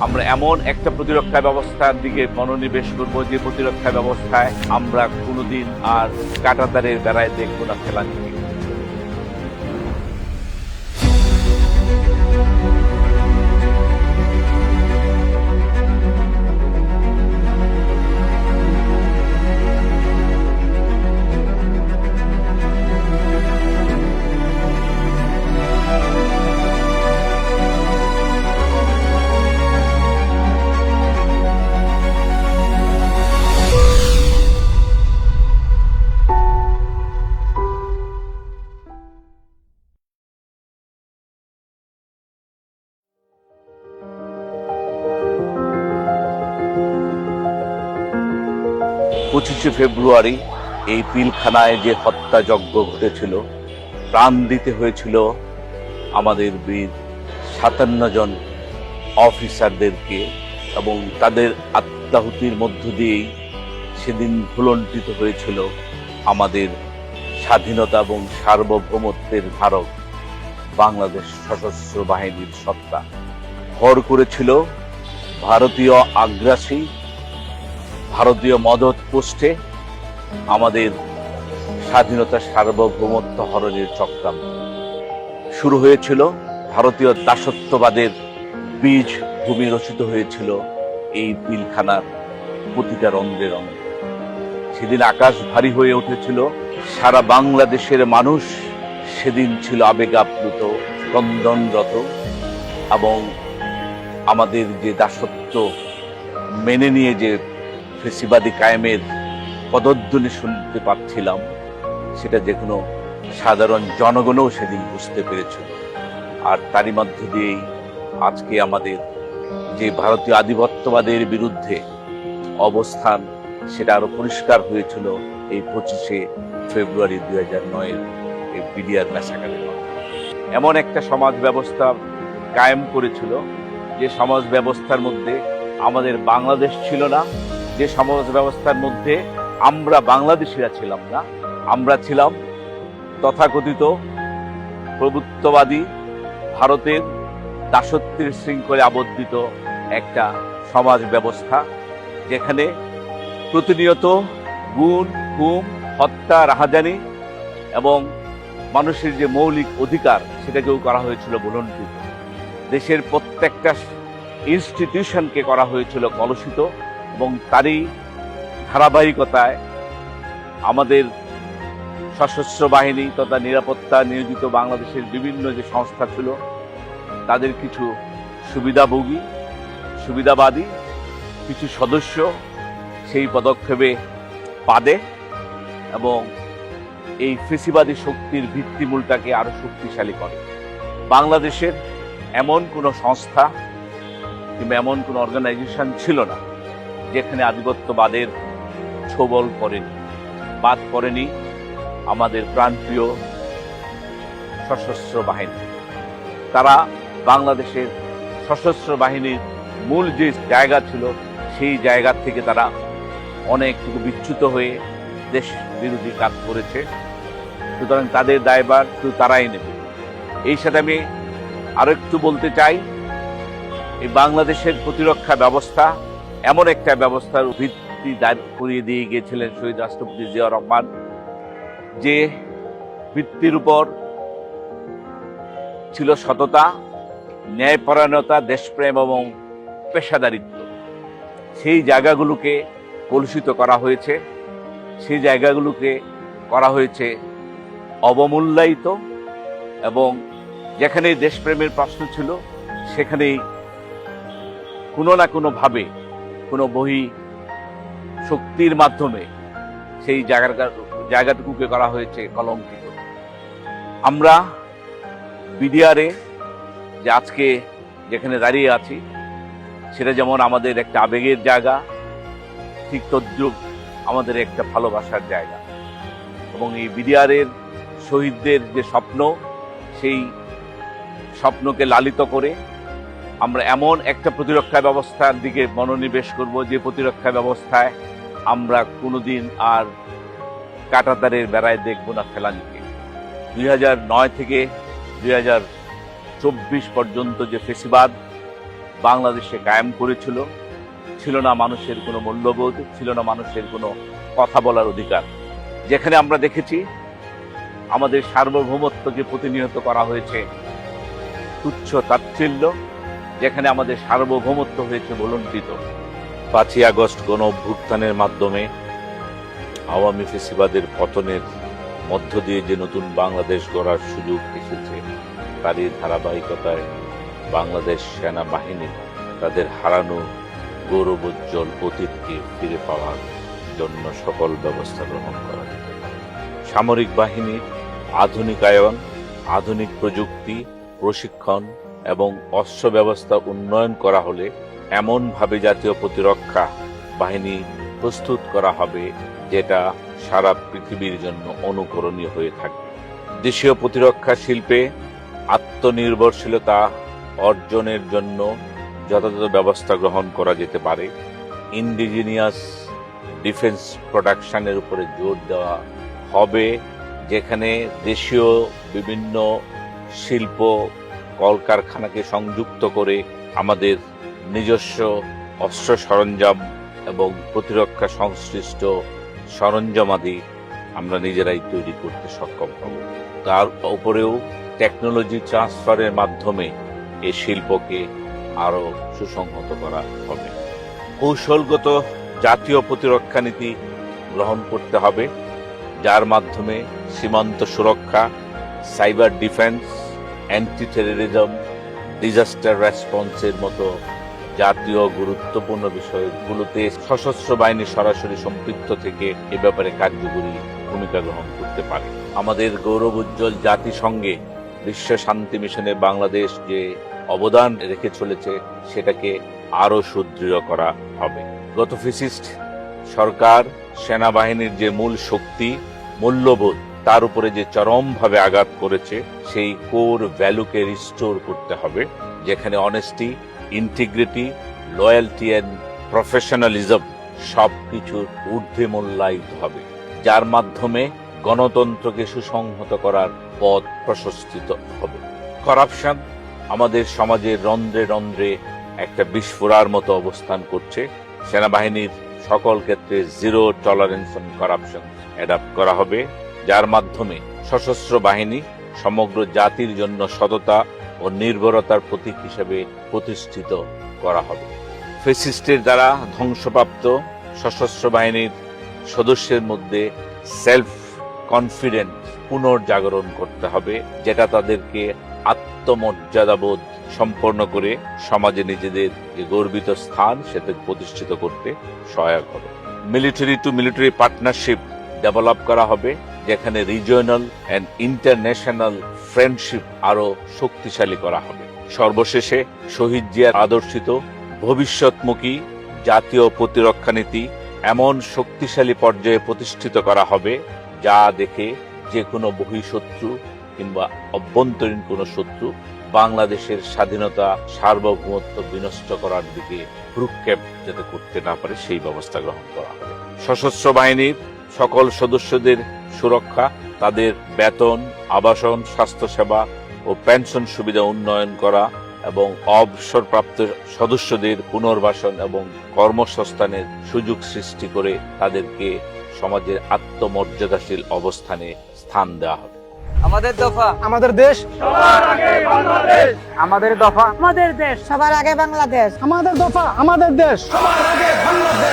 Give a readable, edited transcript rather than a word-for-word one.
আমরা এমন একটা প্রতিরক্ষা ব্যবস্থার দিকে মনোনিবেশ করব যে প্রতিরক্ষা ব্যবস্থায় আমরা কোনোদিন আর কাঁটাতারের বেড়ায় দেখব না ফেলানিকে। পঁচিশে ফেব্রুয়ারি এই পিলখানায় যে হত্যাযজ্ঞ ঘটেছিল, প্রাণ দিতে হয়েছিল আমাদের বীর ৫৭ জন অফিসারদেরকে, এবং তাদের আত্মাহুতির মধ্য দিয়েই সেদিন ভুলণ্ঠিত হয়েছিল আমাদের স্বাধীনতা এবং সার্বভৌমত্বের ধারক বাংলাদেশ সশস্ত্র বাহিনীর সত্তা। ভর করেছিল ভারতীয় আগ্রাসী, ভারতীয় মদত পোস্টে আমাদের স্বাধীনতা সার্বভৌমত্ব হরণের চক্রান্ত। শুরু হয়েছিল ভারতীয় দাসত্ববাদের বীজ ভূমি রচিত হয়েছিল এই পিলখানার প্রতিটা রন্ধ্রে রন্ধ্রে। সেদিন আকাশ ভারী হয়ে উঠেছিল, সারা বাংলাদেশের মানুষ সেদিন ছিল আবেগাপ্লুত, ক্রন্দনরত, এবং আমাদের যে দাসত্ব মেনে নিয়ে যে ফেসিবাদী কায়েমের পদধ্বনি শুনতে পাচ্ছিলাম, সেটা যে কোনো সাধারণ জনগণও সেদিন বুঝতে পেরেছিল। আর তারই মধ্য দিয়েই আজকে আমাদের যে ভারতীয় আধিপত্যবাদের বিরুদ্ধে অবস্থান, সেটা আরো পরিষ্কার হয়েছিল এই ২৫শে ফেব্রুয়ারি ২০০৯-এর এই বিডিআর ম্যাসাকারের মাধ্যমে। এমন একটা সমাজ ব্যবস্থা কায়েম করেছিল যে সমাজ ব্যবস্থার মধ্যে আমাদের বাংলাদেশ ছিল না, যে সমাজ ব্যবস্থার মধ্যে আমরা বাংলাদেশিরা ছিলাম না, আমরা ছিলাম তথাকথিত প্রভুত্ববাদী ভারতের দাসত্বের শৃঙ্খলে আবদ্ধিত একটা সমাজ ব্যবস্থা, যেখানে প্রতিনিয়ত গুম, খুন, হত্যা, রাহাজানি এবং মানুষের যে মৌলিক অধিকার সেটাকেও করা হয়েছিল ভুলণ্ঠিত। দেশের প্রত্যেকটা ইনস্টিটিউশনকে করা হয়েছিল কলুষিত, এবং তারই ধারাবাহিকতায় আমাদের সশস্ত্র বাহিনী তথা নিরাপত্তা নিয়োজিত বাংলাদেশের বিভিন্ন যে সংস্থা ছিল, তাদের কিছু সুবিধাভোগী, সুবিধাবাদী কিছু সদস্য সেই পদক্ষেপে পাদে, এবং এই ফেসিবাদী শক্তির ভিত্তিমূলটাকে আরো শক্তিশালী করে। বাংলাদেশের এমন কোনো সংস্থা কিংবা এমন কোনো অর্গানাইজেশন ছিল না যেখানে আধিপত্যবাদের ছোবল পড়েনি, বাদ পড়েনি আমাদের প্রাণপ্রিয় সশস্ত্র বাহিনী। তারা বাংলাদেশের সশস্ত্র বাহিনীর মূল যে জায়গা ছিল, সেই জায়গা থেকে তারা অনেকটুকু বিচ্যুত হয়ে দেশ বিরোধী কাজ করেছে। সুতরাং তাদের দায়ভার শুধু তারাই নেবে। এই সাথে আমি আরো একটু বলতে চাই, এই বাংলাদেশের প্রতিরক্ষা ব্যবস্থা এমন একটা ব্যবস্থার ভিত্তি দাঁড় করিয়ে দিয়ে গিয়েছিলেন শহীদ রাষ্ট্রপতি জিয়াউর রহমান, যে ভিত্তির উপর ছিল সততা, ন্যায়পরায়ণতা, দেশপ্রেম এবং পেশাদারিত্ব। সেই জায়গাগুলোকে কলুষিত করা হয়েছে, সেই জায়গাগুলোকে করা হয়েছে অবমূল্যায়িত, এবং যেখানে দেশপ্রেমের প্রশ্ন ছিল সেখানেই কোনো না কোনোভাবে কোনো বহি শক্তির মাধ্যমে সেই জায়গাটুকুকে করা হয়েছে কলঙ্কিত। আমরা বিডিআরে যে আজকে যেখানে দাঁড়িয়ে আছি, সেটা যেমন আমাদের একটা আবেগের জায়গা, ঠিক তদ্রুপ আমাদের একটা ভালোবাসার জায়গা। এবং এই বিডিআরের শহীদদের যে স্বপ্ন, সেই স্বপ্নকে লালিত করে আমরা এমন একটা প্রতিরক্ষা ব্যবস্থার দিকে মনোনিবেশ করব যে প্রতিরক্ষা ব্যবস্থায় আমরা কোনোদিন আর কাঁটাতারের বেড়ায় দেখব না ফেলানিকে। ২০০৯ থেকে ২০২৪ পর্যন্ত যে ফেসিবাদ, বাংলাদেশে কায়েম করেছিল। ছিল না মানুষের কোনো মূল্যবোধ, ছিল না মানুষের কোনো কথা বলার অধিকার। যেখানে আমরা দেখেছি আমাদের সার্বভৌমত্বকে প্রতিনিয়ত করা হয়েছে তুচ্ছ তাচ্ছিল্য, যেখানে আমাদের সার্বভৌমত্ব হয়েছে ভুলুণ্ঠিত। 5ই আগস্ট গণ অভ্যুত্থানের মাধ্যমে আওয়ামী ফ্যাসিবাদের পতনের মধ্য দিয়ে যে নতুন বাংলাদেশ গড়ার সুযোগ এসেছে, তারই ধারাবাহিকতায় বাংলাদেশ সেনাবাহিনী তাদের হারানো গৌরবোজ্জ্বল অতীতকে ফিরে পাওয়ার জন্য সকল ব্যবস্থা গ্রহণ করা যেতে পারে। সামরিক বাহিনীর আধুনিকায়ন, আধুনিক প্রযুক্তি, প্রশিক্ষণ এবং অস্ত্র ব্যবস্থা উন্নয়ন করা হলে এমনভাবে জাতীয় প্রতিরক্ষা বাহিনী প্রস্তুত করা হবে যেটা সারা পৃথিবীর জন্য অনুকরণীয় হয়ে থাকবে। দেশীয় প্রতিরক্ষা শিল্পে আত্মনির্ভরশীলতা অর্জনের জন্য যথাযথ ব্যবস্থা গ্রহণ করা যেতে পারে। ইন্ডিজিনিয়াস ডিফেন্স প্রোডাকশনের উপরে জোর দেওয়া হবে, যেখানে দেশীয় বিভিন্ন শিল্প কলকারখানাকে সংযুক্ত করে আমাদের নিজস্ব অস্ত্র সরঞ্জাম এবং প্রতিরক্ষা সংশ্লিষ্ট সরঞ্জামাদি আমরা নিজেরাই তৈরি করতে সক্ষম হব। তার উপরেও টেকনোলজি ট্রান্সফারের মাধ্যমে এই শিল্পকে আরো সুসংহত করা হবে। কৌশলগত জাতীয় প্রতিরক্ষা নীতি গ্রহণ করতে হবে, যার মাধ্যমে সীমান্ত সুরক্ষা, cyber defence, anti terrorism, disaster রেসপন্সের মতো জাতীয় গুরুত্বপূর্ণ বিষয়গুলোতে সশস্ত্র বাহিনী সরাসরি সম্পৃক্ত থেকে এ ব্যাপারে কার্যকরী ভূমিকা গ্রহণ করতে পারে। আমাদের গৌরবোজ্জ্বল জাতিসংঘে বিশ্ব শান্তি মিশনে বাংলাদেশ যে অবদান রেখে চলেছে সেটাকে আরো সুদৃঢ় করা হবে। গত ফ্যাসিস্ট সরকার সেনাবাহিনীর যে মূল শক্তি, মূল্যবোধ, তার উপরে যে চরমভাবে আঘাত করেছে, সেই কোর ভ্যালুকে রিস্টোর করতে হবে, যেখানে honesty, integrity, loyalty and professionalism সবকিছুর ঊর্ধ্বে মূল্যায়িত হবে, যার মাধ্যমে গণতন্ত্রকে সুসংহত করার পথ প্রশস্তিত হবে। করাপশন আমাদের সমাজের রন্ধ্রে রন্ধ্রে একটা বিস্ফোরার মতো অবস্থান করছে। সেনাবাহিনীর সকল ক্ষেত্রে zero tolerance on corruption adapt করা হবে, যার মাধ্যমে সশস্ত্র বাহিনী সমগ্র জাতির জন্য সততা ও নির্ভরতার প্রতীক হিসেবে প্রতিষ্ঠিত করা হবে। ফ্যাসিস্টের দ্বারা ধ্বংসপ্রাপ্ত সশস্ত্র বাহিনীর সদস্যের মধ্যে সেলফ কনফিডেন্স পুনর্জাগরণ করতে হবে, যেটা তাদেরকে আত্মমর্যাদাবোধ সম্পন্ন করে সমাজে নিজেদের যে গর্বিত স্থান সেটা প্রতিষ্ঠিত করতে সহায়ক হবে। Military two military partnership develop করা হবে, যেখানে রিজিওনাল এন্ড ইন্টারন্যাশনাল ফ্রেন্ডশিপ আরো শক্তিশালী করা হবে। সর্বশেষে শহীদ জিয়ার আদর্শিত ভবিষ্যৎমুখী জাতীয় প্রতিরক্ষা নীতি এমন শক্তিশালী পর্যায়ে প্রতিষ্ঠিত করা হবে, যা দেখে যে কোনো বহিঃশত্রু কিংবা অভ্যন্তরীণ কোনো শত্রু বাংলাদেশের স্বাধীনতা, সার্বভৌমত্ব বিনষ্ট করার দিকে ভ্রুক্ষেপ যাতে করতে না পারে সেই ব্যবস্থা গ্রহণ করা হবে। সশস্ত্র বাহিনীর সকল সদস্যদের সুরক্ষা, তাদের বেতন, আবাসন, স্বাস্থ্যসেবা ও পেনশন সুবিধা উন্নয়ন করা এবং অবসরপ্রাপ্ত সদস্যদের পুনর্বাসন এবং কর্মসংস্থানের সুযোগ সৃষ্টি করে তাদেরকে সমাজের আত্মমর্যাদাশীল অবস্থানে স্থান দেওয়া হবে। আমাদের দফা আমাদের দেশ, সবার আগে বাংলাদেশ। আমাদের দফা আমাদের দেশ, সবার আগে বাংলাদেশ। আমাদের দফা আমাদের দেশ, সবার আগে বাংলাদেশ।